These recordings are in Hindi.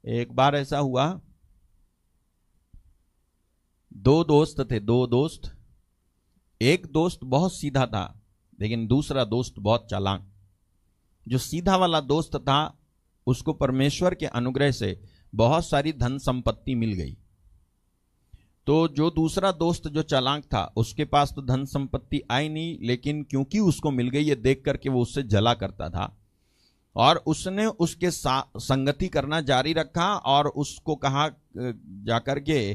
एक बार ऐसा हुआ, दो दोस्त थे, दो दोस्त। एक दोस्त बहुत सीधा था, लेकिन दूसरा दोस्त बहुत चालाक। जो सीधा वाला दोस्त था उसको परमेश्वर के अनुग्रह से बहुत सारी धन संपत्ति मिल गई। तो जो दूसरा दोस्त जो चालाक था उसके पास तो धन संपत्ति आई नहीं, लेकिन क्योंकि उसको मिल गई ये देख करके वो उससे जला करता था और उसने उसके संगति करना जारी रखा और उसको कहा जाकर के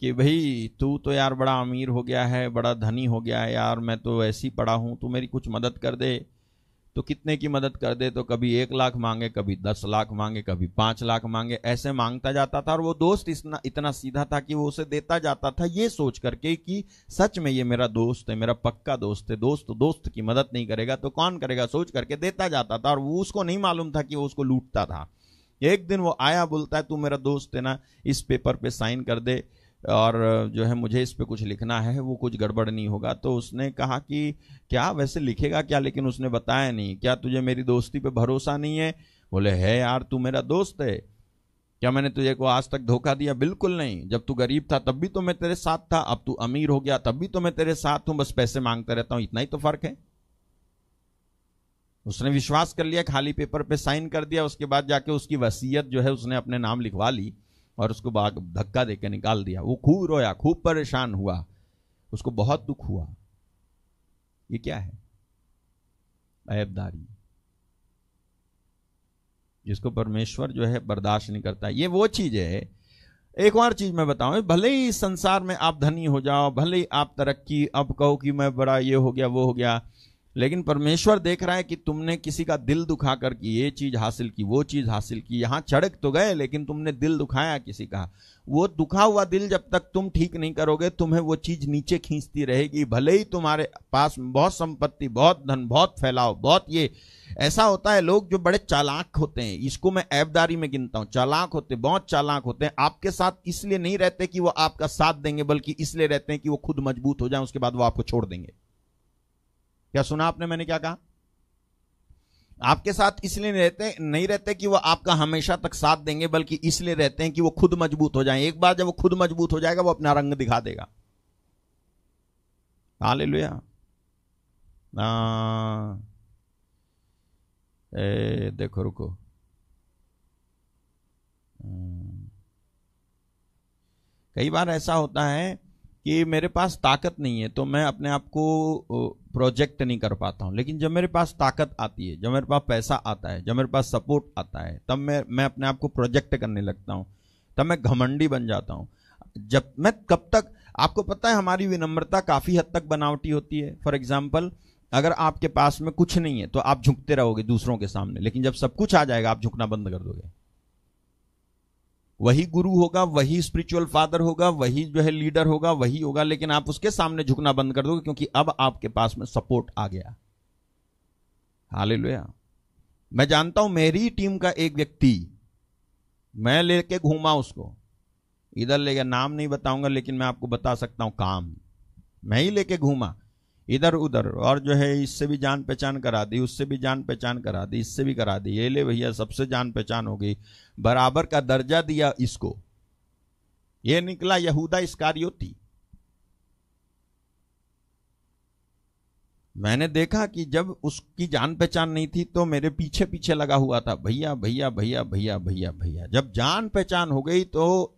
कि भाई तू तो यार बड़ा अमीर हो गया है, बड़ा धनी हो गया है यार, मैं तो ऐसे ही पड़ा हूं, तू मेरी कुछ मदद कर दे। तो कितने की मदद कर दे? तो कभी 1 लाख मांगे, कभी 10 लाख मांगे, कभी 5 लाख मांगे, ऐसे मांगता जाता था। और वो दोस्त इतना सीधा था कि वो उसे देता जाता था ये सोच करके कि सच में ये मेरा दोस्त है, मेरा पक्का दोस्त है, दोस्त दोस्त की मदद नहीं करेगा तो कौन करेगा, सोच करके देता जाता था। और वो उसको नहीं मालूम था कि वो उसको लूटता था। एक दिन वो आया, बोलता है तू मेरा दोस्त है ना, इस पेपर पे साइन कर दे और जो है मुझे इस पे कुछ लिखना है, वो कुछ गड़बड़ नहीं होगा। तो उसने कहा कि क्या वैसे लिखेगा क्या, लेकिन उसने बताया नहीं। क्या तुझे मेरी दोस्ती पे भरोसा नहीं है? बोले है यार, तू मेरा दोस्त है, क्या मैंने तुझे को आज तक धोखा दिया? बिल्कुल नहीं। जब तू गरीब था तब भी तो मैं तेरे साथ था, अब तू अमीर हो गया तब भी तो मैं तेरे साथ हूं, बस पैसे मांगता रहता हूं, इतना ही तो फर्क है। उसने विश्वास कर लिया, खाली पेपर पे साइन कर दिया। उसके बाद जाके उसकी वसीयत जो है उसने अपने नाम लिखवा ली और उसको धक्का देकर निकाल दिया। वो खूब रोया, खूब परेशान हुआ, उसको बहुत दुख हुआ। ये क्या है? ऐबदारी, जिसको परमेश्वर जो है बर्दाश्त नहीं करता। ये वो चीज है। एक और चीज मैं बताऊं, भले ही संसार में आप धनी हो जाओ, भले ही आप तरक्की, अब कहो कि मैं बड़ा ये हो गया वो हो गया, लेकिन परमेश्वर देख रहा है कि तुमने किसी का दिल दुखा कर की ये चीज हासिल की, वो चीज हासिल की। यहां चढ़क तो गए लेकिन तुमने दिल दुखाया किसी का। वो दुखा हुआ दिल जब तक तुम ठीक नहीं करोगे, तुम्हें वो चीज नीचे खींचती रहेगी। भले ही तुम्हारे पास बहुत संपत्ति, बहुत धन, बहुत फैलाव, बहुत ये ऐसा होता है। लोग जो बड़े चालाक होते हैं, इसको मैं ऐबदारी में गिनता हूं, चालाक होते, बहुत चालाक होते हैं, आपके साथ इसलिए नहीं रहते कि वो आपका साथ देंगे, बल्कि इसलिए रहते हैं कि वो खुद मजबूत हो जाए, उसके बाद वो आपको छोड़ देंगे। क्या सुना आपने मैंने क्या कहा? आपके साथ इसलिए नहीं रहते कि वो आपका हमेशा तक साथ देंगे, बल्कि इसलिए रहते हैं कि वो खुद मजबूत हो जाएं। एक बार जब वो खुद मजबूत हो जाएगा वो अपना रंग दिखा देगा। हालेलुया। देखो रुको, कई बार ऐसा होता है कि मेरे पास ताकत नहीं है तो मैं अपने आप को प्रोजेक्ट नहीं कर पाता हूं, लेकिन जब मेरे पास ताकत आती है, जब मेरे पास पैसा आता है, जब मेरे पास सपोर्ट आता है, तब मैं अपने आप को प्रोजेक्ट करने लगता हूं, तब मैं घमंडी बन जाता हूं। जब मैं कब तक, आपको पता है हमारी विनम्रता काफी हद तक बनावटी होती है। फॉर एग्जाम्पल, अगर आपके पास में कुछ नहीं है तो आप झुकते रहोगे दूसरों के सामने, लेकिन जब सब कुछ आ जाएगा आप झुकना बंद कर दोगे। वही गुरु होगा, वही स्पिरिचुअल फादर होगा, वही जो है लीडर होगा, वही होगा, लेकिन आप उसके सामने झुकना बंद कर दोगे क्योंकि अब आपके पास में सपोर्ट आ गया। हालेलुया। मैं जानता हूं मेरी टीम का एक व्यक्ति, मैं लेके घूमा उसको, इधर ले गया, नाम नहीं बताऊंगा लेकिन मैं आपको बता सकता हूं काम, मैं ही लेके घूमा इधर उधर, और जो है इससे भी जान पहचान करा दी, उससे भी जान पहचान करा दी, इससे भी करा दी, ये ले भैया सबसे जान पहचान हो गई, बराबर का दर्जा दिया इसको। ये निकला यहूदा इस्करियोती। मैंने देखा कि जब उसकी जान पहचान नहीं थी तो मेरे पीछे पीछे लगा हुआ था, भैया भैया भैया भैया भैया भैया। जब जान पहचान हो गई तो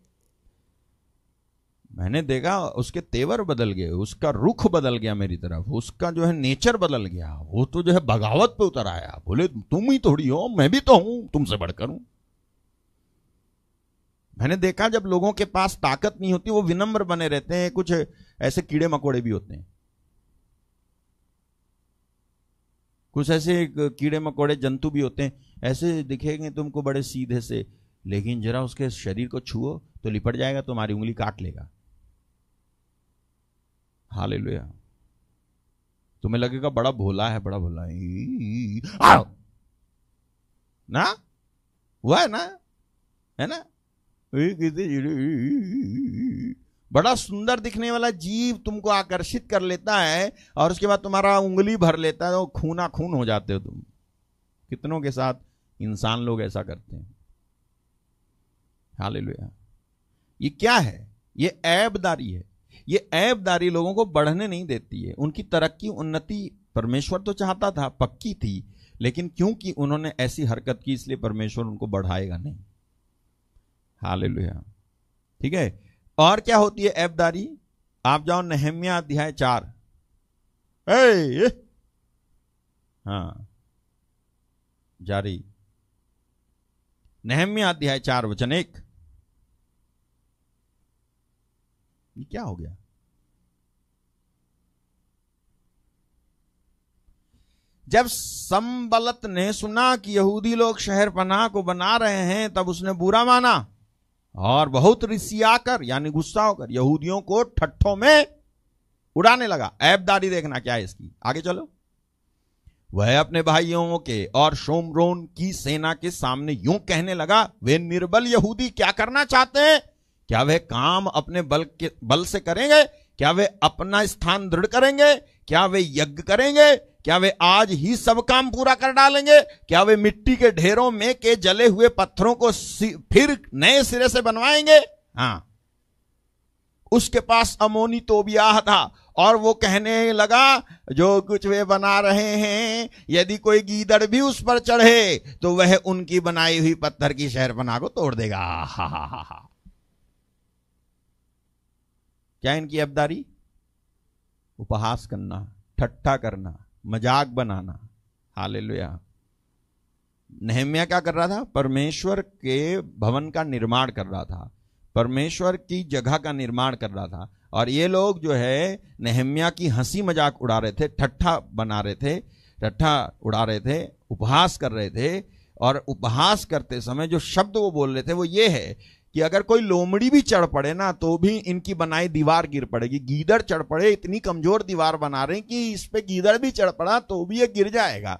मैंने देखा उसके तेवर बदल गए, उसका रुख बदल गया मेरी तरफ, उसका जो है नेचर बदल गया। वो तो जो है बगावत पे उतर आया, बोले तुम ही थोड़ी हो, मैं भी तो हूं, तुमसे बढ़कर हूं। मैंने देखा जब लोगों के पास ताकत नहीं होती वो विनम्र बने रहते हैं। कुछ ऐसे कीड़े मकोड़े भी होते हैं, कुछ ऐसे कीड़े मकोड़े जंतु भी होते हैं, ऐसे दिखेंगे तुमको बड़े सीधे से, लेकिन जरा उसके शरीर को छुओ तो लिपट जाएगा, तुम्हारी उंगली काट लेगा। हालेलुया। तुम्हें लगेगा बड़ा भोला है, बड़ा भोला है ना, हुआ है ना, बड़ा सुंदर दिखने वाला जीव तुमको आकर्षित कर लेता है और उसके बाद तुम्हारा उंगली भर लेता है, तो खूना खून हो जाते हो तुम। कितनों के साथ इंसान लोग ऐसा करते हैं। हालेलुया। ये क्या है? ये ऐबदारी है। ये ऐबदारी लोगों को बढ़ने नहीं देती है। उनकी तरक्की उन्नति परमेश्वर तो चाहता था, पक्की थी, लेकिन क्योंकि उन्होंने ऐसी हरकत की इसलिए परमेश्वर उनको बढ़ाएगा नहीं। हालेलुया। ठीक है। और क्या होती है ऐबदारी? आप जाओ नहम्या अध्याय 4। हाँ, जारी। नहम्या अध्याय 4 वचन 1। ये क्या हो गया? जब संबलत ने सुना कि यहूदी लोग शहर पनाह को बना रहे हैं, तब उसने बुरा माना और बहुत रिसियाकर यानी गुस्सा होकर यहूदियों को ठट्ठों में उड़ाने लगा। ऐबदारी देखना क्या है इसकी, आगे चलो। वह अपने भाइयों के और शोमरोन की सेना के सामने यूं कहने लगा, वे निर्बल यहूदी क्या करना चाहते हैं? क्या वे काम अपने बल से करेंगे? क्या वे अपना स्थान दृढ़ करेंगे? क्या वे यज्ञ करेंगे? क्या वे आज ही सब काम पूरा कर डालेंगे? क्या वे मिट्टी के ढेरों में के जले हुए पत्थरों को फिर नए सिरे से बनवाएंगे? हाँ। उसके पास अमोनी तोबियाह था और वो कहने लगा, जो कुछ वे बना रहे हैं, यदि कोई गीदड़ भी उस पर चढ़े तो वह उनकी बनाई हुई पत्थर की शहरपनाह को तोड़ देगा। हा हा हा हा। क्या इनकी ऐबदारी? उपहास करना, ठट्ठा करना, मजाक बनाना। हालेलुया। नहम्या क्या कर रहा था? परमेश्वर के भवन का निर्माण कर रहा था, परमेश्वर की जगह का निर्माण कर रहा था। और ये लोग जो है नहम्या की हंसी मजाक उड़ा रहे थे, ठट्ठा बना रहे थे, ठट्ठा उड़ा रहे थे, उपहास कर रहे थे। और उपहास करते समय जो शब्द वो बोल रहे थे वो ये है कि अगर कोई लोमड़ी भी चढ़ पड़े ना तो भी इनकी बनाई दीवार गिर पड़ेगी। गीदड़ चढ़ पड़े, इतनी कमजोर दीवार बना रहे हैं कि इस पे गीदड़ भी चढ़ पड़ा तो भी ये गिर जाएगा।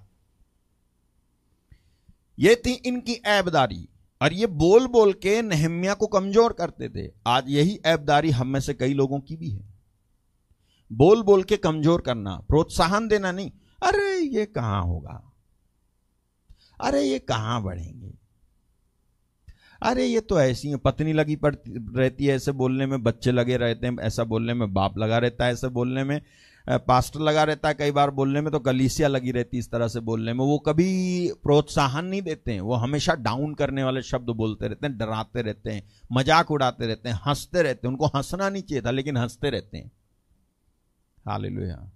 ये थी इनकी ऐबदारी। और ये बोल बोल के नहम्या को कमजोर करते थे। आज यही ऐबदारी हम में से कई लोगों की भी है। बोल बोल के कमजोर करना, प्रोत्साहन देना नहीं। अरे ये कहां होगा, अरे ये कहां बढ़ेंगे, अरे ये तो ऐसी है, पत्नी लगी पड़ती रहती है ऐसे बोलने में, बच्चे लगे रहते हैं ऐसा बोलने में, बाप लगा रहता है ऐसे बोलने में, पास्टर लगा रहता है कई बार बोलने में, तो कलीसिया लगी रहती है इस तरह से बोलने में। वो कभी प्रोत्साहन नहीं देते हैं, वो हमेशा डाउन करने वाले शब्द बोलते रहते हैं, डराते रहते हैं, मजाक उड़ाते रहते हैं, हंसते रहते हैं। उनको हंसना नहीं चाहिए था लेकिन हंसते रहते हैं। हालेलुया।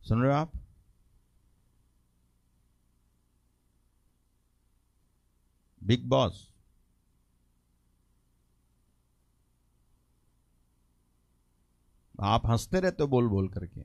सुन रहे हो आप? Big boss. आप हंसते रहते हो बोल बोल करके।